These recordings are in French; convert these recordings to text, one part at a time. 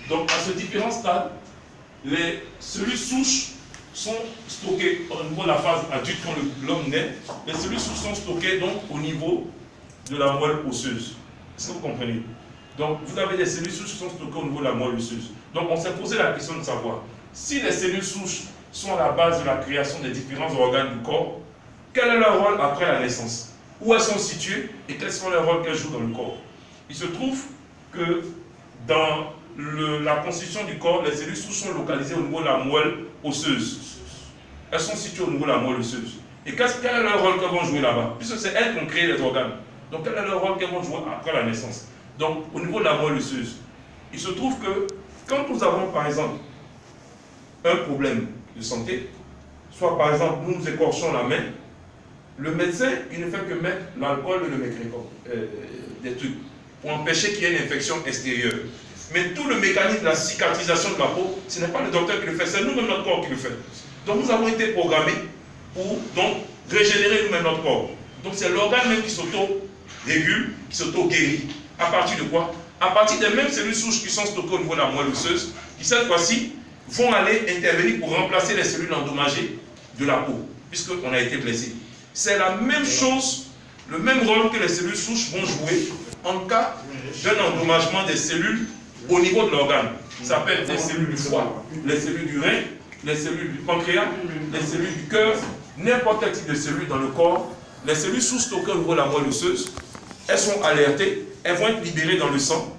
Donc, à ce différents stades, les cellules souches sont stockées au niveau de la phase adulte quand l'homme naît. Les cellules souches sont stockées donc au niveau de la moelle osseuse. Est-ce que vous comprenez? Donc, vous avez des cellules souches qui sont stockées au niveau de la moelle osseuse. Donc, on s'est posé la question de savoir si les cellules souches sont à la base de la création des différents organes du corps, quel est leur rôle après la naissance? Où elles sont situées et quels sont les rôles qu'elles jouent dans le corps? Il se trouve que dans la constitution du corps, les cellules souches sont localisées au niveau de la moelle osseuse. Elles sont situées au niveau de la moelle osseuse. Et quel est leur rôle qu'elles vont jouer là-bas? Puisque c'est elles qui ont créé les organes. Donc quel est leur rôle qu'elles vont jouer après la naissance? Donc au niveau de la moelle osseuse, il se trouve que quand nous avons par exemple un problème de santé, soit par exemple nous nous écorchons la main, le médecin il ne fait que mettre l'alcool et le mécrécol, des trucs, pour empêcher qu'il y ait une infection extérieure. Mais tout le mécanisme de la cicatrisation de la peau, ce n'est pas le docteur qui le fait, c'est nous-mêmes notre corps qui le fait. Donc nous avons été programmés pour donc régénérer nous-mêmes notre corps. Donc c'est l'organe même qui s'auto-régule, qui s'auto-guérit. À partir de quoi? À partir des mêmes cellules souches qui sont stockées au niveau de la moelle osseuse, qui cette fois-ci vont aller intervenir pour remplacer les cellules endommagées de la peau, puisqu'on a été blessé. C'est la même chose, le même rôle que les cellules souches vont jouer en cas d'un endommagement des cellules au niveau de l'organe. Ça peut être les cellules du foie, les cellules du rein, les cellules du pancréas, les cellules du cœur, n'importe quel type de cellules dans le corps. Les cellules sous stockées au niveau de la moelle osseuse, elles sont alertées, elles vont être libérées dans le sang,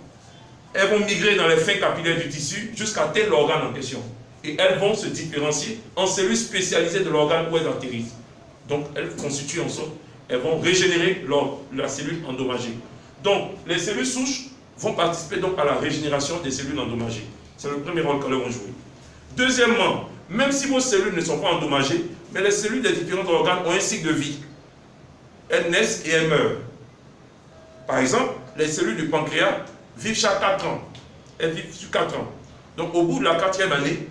elles vont migrer dans les fins capillaires du tissu jusqu'à tel organe en question. Et elles vont se différencier en cellules spécialisées de l'organe où elles atterrissent. Donc elles constituent en sorte, elles vont régénérer la cellule endommagée. Donc les cellules souches vont participer donc à la régénération des cellules endommagées. C'est le premier rôle qu'elles vont jouer. Deuxièmement, même si vos cellules ne sont pas endommagées, mais les cellules des différents organes ont un cycle de vie. Elles naissent et elles meurent. Par exemple, les cellules du pancréas vivent chaque 4 ans. Elles vivent sur 4 ans. Donc au bout de la 4e année,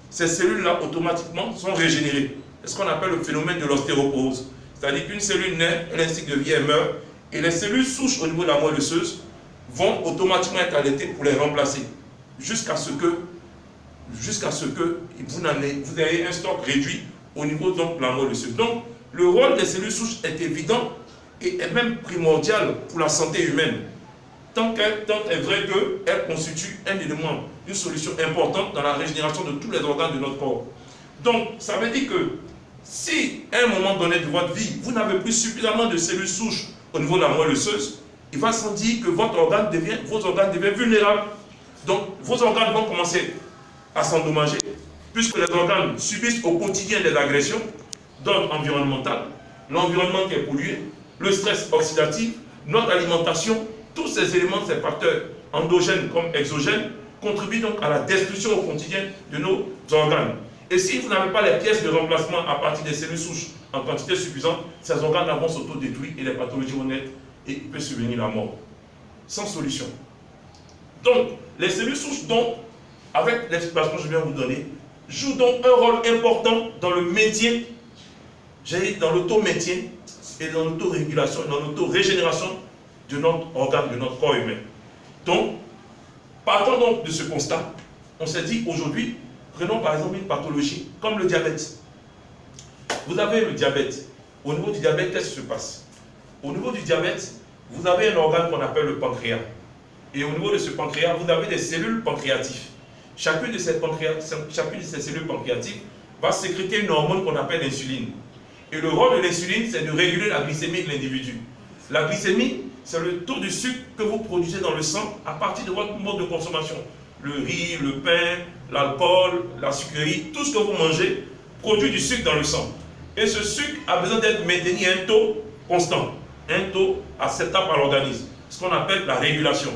ces cellules-là automatiquement sont régénérées. C'est ce qu'on appelle le phénomène de l'ostéoporose. C'est-à-dire qu'une cellule naît, elle a un cycle de vie, elle meurt, et les cellules souches au niveau de la moelle osseuse vont automatiquement être allaitées pour les remplacer, jusqu'à ce que vous ayez un stock réduit au niveau donc, de la moelle osseuse. Donc, le rôle des cellules souches est évident et est même primordial pour la santé humaine, tant est vrai qu'elle constitue un élément, une solution importante dans la régénération de tous les organes de notre corps. Donc, ça veut dire que si, à un moment donné de votre vie, vous n'avez plus suffisamment de cellules souches au niveau de la moelle osseuse, il va sans dire que vos organes deviennent vulnérables. Donc, vos organes vont commencer à s'endommager, puisque les organes subissent au quotidien des agressions d'ordre environnemental, l'environnement qui est pollué, le stress oxydatif, notre alimentation, tous ces éléments, ces facteurs endogènes comme exogènes, contribuent donc à la destruction au quotidien de nos organes. Et si vous n'avez pas les pièces de remplacement à partir des cellules souches en quantité suffisante, ces organes vont s'auto-détruire et les pathologies vont naître et il peut survenir la mort. Sans solution. Donc, les cellules souches, donc, avec l'explication que je viens de vous donner, jouent donc un rôle important dans le maintien, dans l'auto-maintien et dans l'auto-régulation, dans l'auto-régénération de notre organe, de notre corps humain. Donc, partant donc de ce constat, on s'est dit aujourd'hui, prenons par exemple une pathologie comme le diabète. Vous avez le diabète. Au niveau du diabète, qu'est-ce qui se passe? Au niveau du diabète, vous avez un organe qu'on appelle le pancréas. Et au niveau de ce pancréas, vous avez des cellules pancréatiques. Chacune de ces cellules pancréatiques va sécréter une hormone qu'on appelle l'insuline. Et le rôle de l'insuline, c'est de réguler la glycémie de l'individu. La glycémie, c'est le taux de sucre que vous produisez dans le sang à partir de votre mode de consommation. Le riz, le pain, l'alcool, la sucrerie, tout ce que vous mangez produit du sucre dans le sang. Et ce sucre a besoin d'être maintenu à un taux constant, un taux acceptable par l'organisme, ce qu'on appelle la régulation.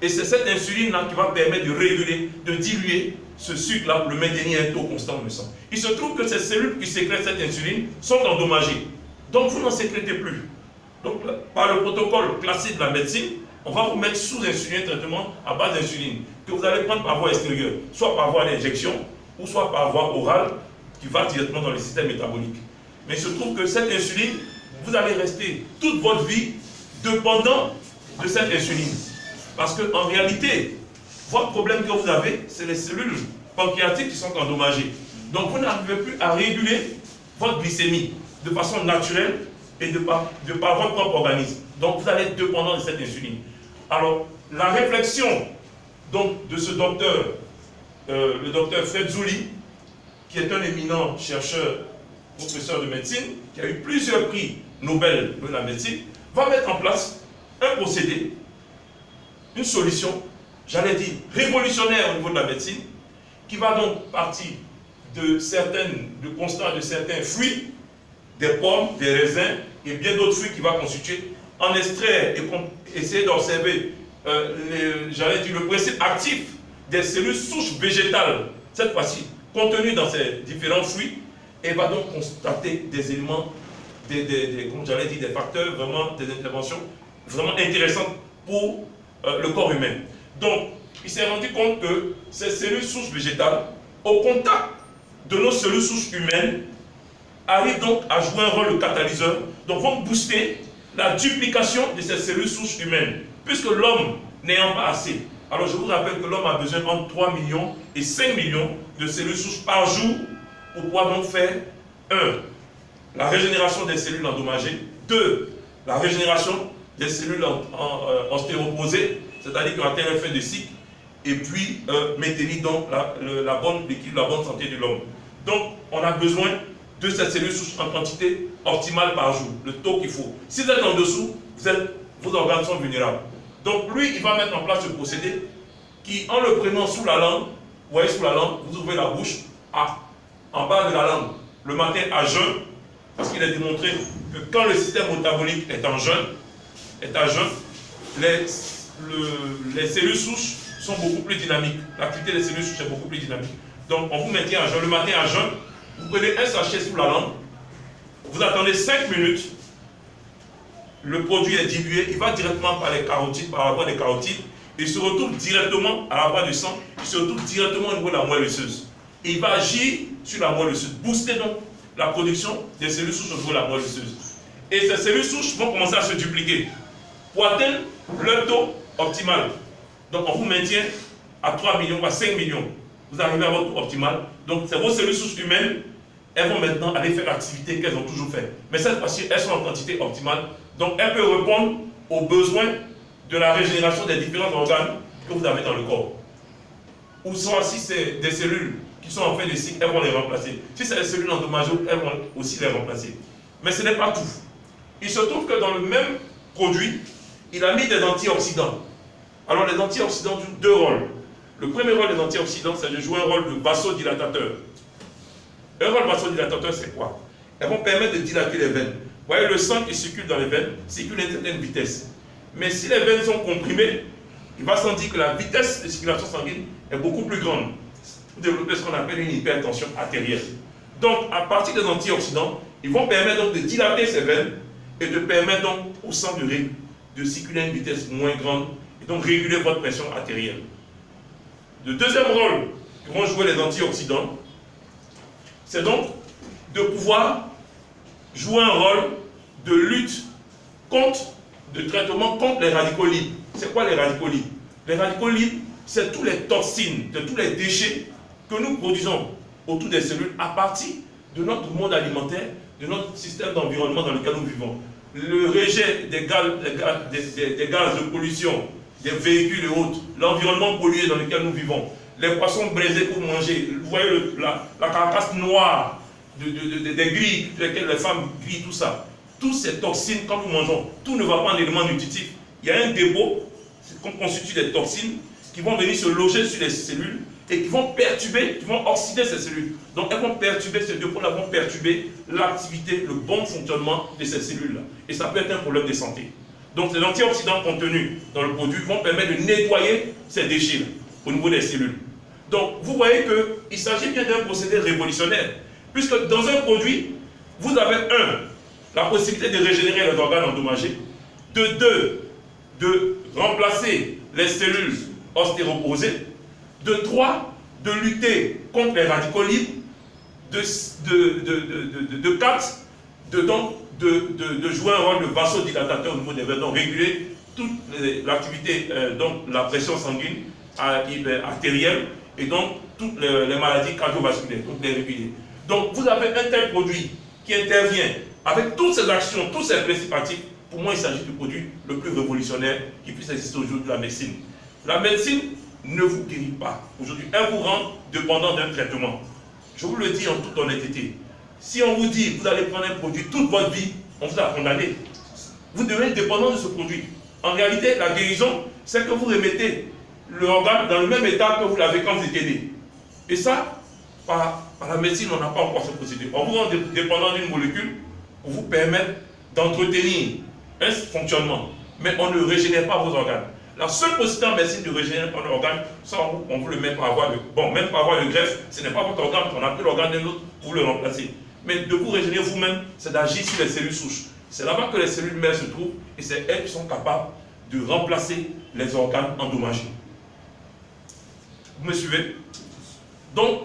Et c'est cette insuline-là qui va permettre de réguler, de diluer ce sucre-là pour le maintenir à un taux constant dans le sang. Il se trouve que ces cellules qui sécrètent cette insuline sont endommagées. Donc vous n'en sécrétez plus. Donc par le protocole classique de la médecine, on va vous mettre sous insuline, un traitement à base d'insuline, que vous allez prendre par voie extérieure, soit par voie d'injection, ou soit par voie orale, qui va directement dans le système métabolique. Mais il se trouve que cette insuline, vous allez rester toute votre vie dépendant de cette insuline. Parce qu'en réalité, votre problème que vous avez, c'est les cellules pancréatiques qui sont endommagées. Donc vous n'arrivez plus à réguler votre glycémie de façon naturelle et de par votre propre organisme. Donc vous allez être dépendant de cette insuline. Alors, la réflexion donc, de ce docteur, le docteur Fred Zouli, qui est un éminent chercheur, professeur de médecine, qui a eu plusieurs prix Nobel de la médecine, va mettre en place un procédé, une solution, j'allais dire révolutionnaire au niveau de la médecine, qui va donc partir de constats de certains fruits, des pommes, des raisins et bien d'autres fruits qui va constituer, en extraire et essayer d'observer, j'allais dire, le principe actif des cellules souches végétales, cette fois-ci, contenues dans ces différents fruits, et va donc constater des éléments, comme j'allais dire, des facteurs, vraiment des interventions vraiment intéressantes pour le corps humain. Donc, il s'est rendu compte que ces cellules souches végétales, au contact de nos cellules souches humaines, arrivent donc à jouer un rôle de catalyseur, donc vont booster la duplication de ces cellules souches humaines, puisque l'homme n'ayant pas assez. Alors je vous rappelle que l'homme a besoin entre 3 millions et 5 millions de cellules souches par jour pour pouvoir donc faire 1. La régénération des cellules endommagées, 2. La régénération des cellules ostéoposées, c'est-à-dire qu'on atteint un effet de cycle, et puis maintenir donc l'équilibre, la bonne santé de l'homme. Donc on a besoin de cette cellule souche en quantité optimale par jour, le taux qu'il faut. Si vous êtes en dessous, vos organes sont vulnérables. Donc lui, il va mettre en place ce procédé qui, en le prenant sous la langue, vous voyez sous la langue, vous ouvrez la bouche, en bas de la langue, le matin à jeun, parce qu'il est démontré que quand le système métabolique est à jeun, les cellules souches sont beaucoup plus dynamiques. L'activité des cellules souches est beaucoup plus dynamique. Donc on vous maintient à jeun, le matin à jeun, vous prenez un sachet sous la langue, vous attendez 5 minutes, le produit est dilué, il va directement par les carotides, par la voie des carotides, il se retrouve directement à la voie du sang, il se retrouve directement au niveau de la moelle osseuse. Et il va agir sur la moelle osseuse, booster donc la production des cellules souches au niveau de la moelle osseuse. Et ces cellules souches vont commencer à se dupliquer pour atteindre leur taux optimal. Donc on vous maintient à 3 millions, à 5 millions. Vous arrivez à votre taux optimal. Donc c'est vos cellules souches humaines, elles vont maintenant aller faire l'activité qu'elles ont toujours fait. Mais cette fois-ci, elles sont en quantité optimale. Donc elles peuvent répondre aux besoins de la régénération des différents organes que vous avez dans le corps. Ou soit si c'est des cellules qui sont en fait de cycle, elles vont les remplacer. Si c'est des cellules endommagées, elles vont aussi les remplacer. Mais ce n'est pas tout. Il se trouve que dans le même produit, il a mis des antioxydants. Alors les antioxydants jouent 2 rôles. Le premier rôle des antioxydants, c'est de jouer un rôle de vasodilatateur. Un rôle vasodilatateur, c'est quoi? Elles vont permettre de dilater les veines. Vous voyez, le sang qui circule dans les veines circule à une certaine vitesse. Mais si les veines sont comprimées, il va sans dire que la vitesse de circulation sanguine est beaucoup plus grande. Vous développez ce qu'on appelle une hypertension artérielle. Donc, à partir des antioxydants, ils vont permettre donc de dilater ces veines et de permettre donc au sang de circuler à une vitesse moins grande et donc réguler votre pression artérielle. Le deuxième rôle que vont jouer les antioxydants, c'est donc de pouvoir jouer un rôle de lutte de traitement contre les radicaux libres. C'est quoi les radicaux libres? Les radicaux libres, c'est tous les toxines, tous les déchets que nous produisons autour des cellules à partir de notre monde alimentaire, de notre système d'environnement dans lequel nous vivons. Le rejet des gaz de pollution, des véhicules et autres, l'environnement pollué dans lequel nous vivons, les poissons braisés pour manger, vous voyez la carcasse noire des grilles, sur lesquelles les femmes grillent, tout ça. Toutes ces toxines, quand nous mangeons, tout ne va pas en élément nutritif. Il y a un dépôt qu'on constitue des toxines qui vont venir se loger sur les cellules et qui vont perturber, qui vont oxyder ces cellules. Donc elles vont perturber, ces dépôts-là vont perturber l'activité, le bon fonctionnement de ces cellules-là. Et ça peut être un problème de santé. Donc les antioxydants contenus dans le produit vont permettre de nettoyer ces déchets au niveau des cellules. Donc vous voyez qu'il s'agit bien d'un procédé révolutionnaire, puisque dans un produit, vous avez la possibilité de régénérer les organes endommagés, de remplacer les cellules ostéoposées, de lutter contre les radicaux libres, de jouer un rôle de vasodilatateur au niveau des veines, donc réguler toute l'activité, donc la pression sanguine, artérielle et donc toutes les maladies cardiovasculaires, toutes les réguliers. Donc vous avez un tel produit qui intervient avec toutes ces actions, tous ces principes actifs. Pour moi, il s'agit du produit le plus révolutionnaire qui puisse exister aujourd'hui de la médecine. La médecine ne vous guérit pas. Aujourd'hui, elle vous rend dépendant d'un traitement. Je vous le dis en toute honnêteté. Si on vous dit que vous allez prendre un produit toute votre vie, on vous a condamné. Vous devenez dépendant de ce produit. En réalité, la guérison, c'est que vous remettez l'organe dans le même état que vous l'avez quand vous étiez né. Et ça, par la médecine, on n'a pas encore ce procédé. On vous rend dépendant d'une molécule pour vous permettre d'entretenir un fonctionnement. Mais on ne régénère pas vos organes. La seule possibilité en médecine de régénérer un organe, ça on vous le met par avoir même par avoir le greffe, ce n'est pas votre organe, on a pris l'organe d'un autre pour le remplacer. Mais de vous régénérer vous-même, c'est d'agir sur les cellules souches. C'est là-bas que les cellules mères se trouvent et c'est elles qui sont capables de remplacer les organes endommagés. Vous me suivez? Donc,